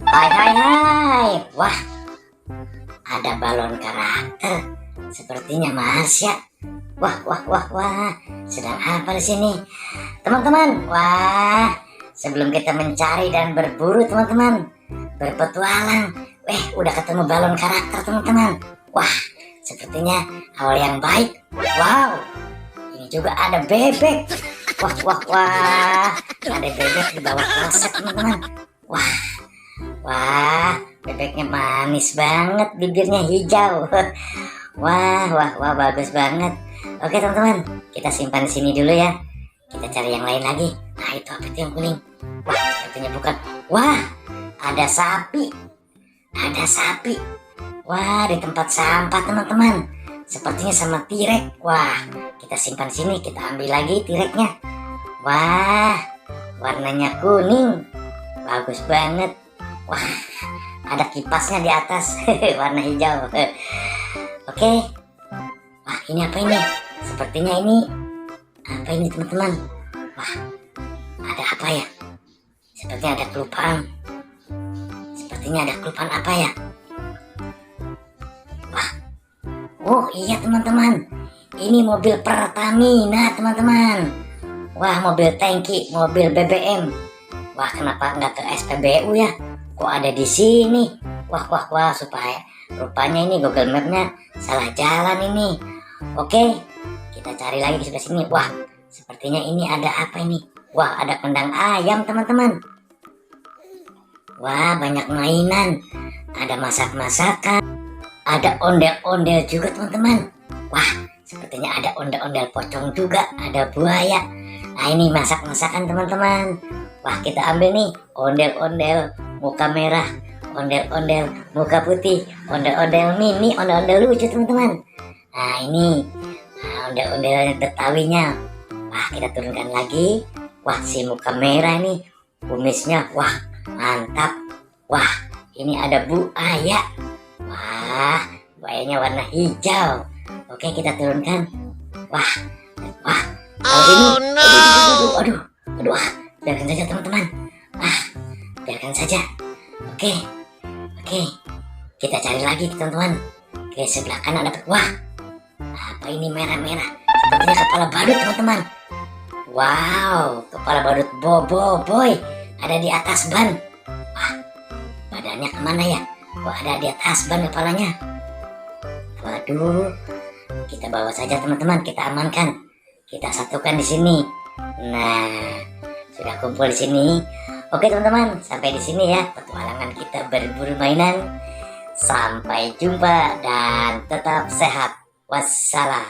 Hai hai hai. Wah, ada balon karakter. Sepertinya Marsha. Wah wah wah wah. Sedang apa di sini? Teman-teman, wah. Sebelum kita mencari dan berburu teman-teman, berpetualang. Udah ketemu balon karakter teman-teman. Wah, sepertinya awal yang baik. Wow, ini juga ada bebek. Wah wah wah. Ada bebek di bawah kloset teman-teman. Wah. Wah, bebeknya manis banget, bibirnya hijau. Wah, wah, wah, bagus banget. Oke, teman-teman, kita simpan di sini dulu ya. Kita cari yang lain lagi. Nah, itu apa itu yang kuning? Wah, sepertinya bukan. Wah, ada sapi. Ada sapi. Wah, di tempat sampah, teman-teman. Sepertinya sama tirek. Wah, kita simpan sini, kita ambil lagi tireknya. Wah, warnanya kuning. Bagus banget. Wah, ada kipasnya di atas. Warna hijau. Oke. Wah, ini apa ini? Sepertinya ini apa ini teman-teman? Wah, ada apa ya? Sepertinya ada kelupaan. Sepertinya ada kelupaan apa ya? Wah. Oh iya teman-teman, ini mobil Pertamina teman-teman. Wah, mobil tangki, mobil BBM. Wah, kenapa nggak ke SPBU ya? Kok ada di sini? Wah wah wah, supaya rupanya ini Google Map-nya salah jalan ini. Oke, kita cari lagi di sebelah sini. Wah, sepertinya ini ada apa ini? Wah, ada kandang ayam teman-teman. Wah, banyak mainan. Ada masak-masakan. Ada ondel-ondel juga teman-teman. Wah, sepertinya ada ondel-ondel pocong juga. Ada buaya. Nah, ini masak-masakan teman-teman. Wah, kita ambil nih ondel-ondel muka merah, ondel-ondel muka putih, ondel-ondel mini, ondel-ondel lucu teman-teman. Nah, ini ondel-ondel Betawinya. Wah, kita turunkan lagi. Wah, si muka merah nih, kumisnya, wah mantap. Wah, ini ada buaya. Wah, buayanya warna hijau. Oke, kita turunkan. Wah, wah, kalau ini, aduh, biarkan saja teman-teman. Biarkan saja. Oke, kita cari lagi teman-teman. Oke, sebelah kanan ada. Wah, apa ini merah-merah? Sepertinya kepala badut teman-teman. Wow, kepala badut boy ada di atas ban. Wah, badannya kemana ya? Wah, ada di atas ban kepalanya. Waduh, kita bawa saja teman-teman. Kita amankan. Kita satukan di sini. Nah, sudah kumpul di sini. Oke teman-teman, sampai di sini ya petualangan kita berburu mainan. Sampai jumpa dan tetap sehat. Wassalam.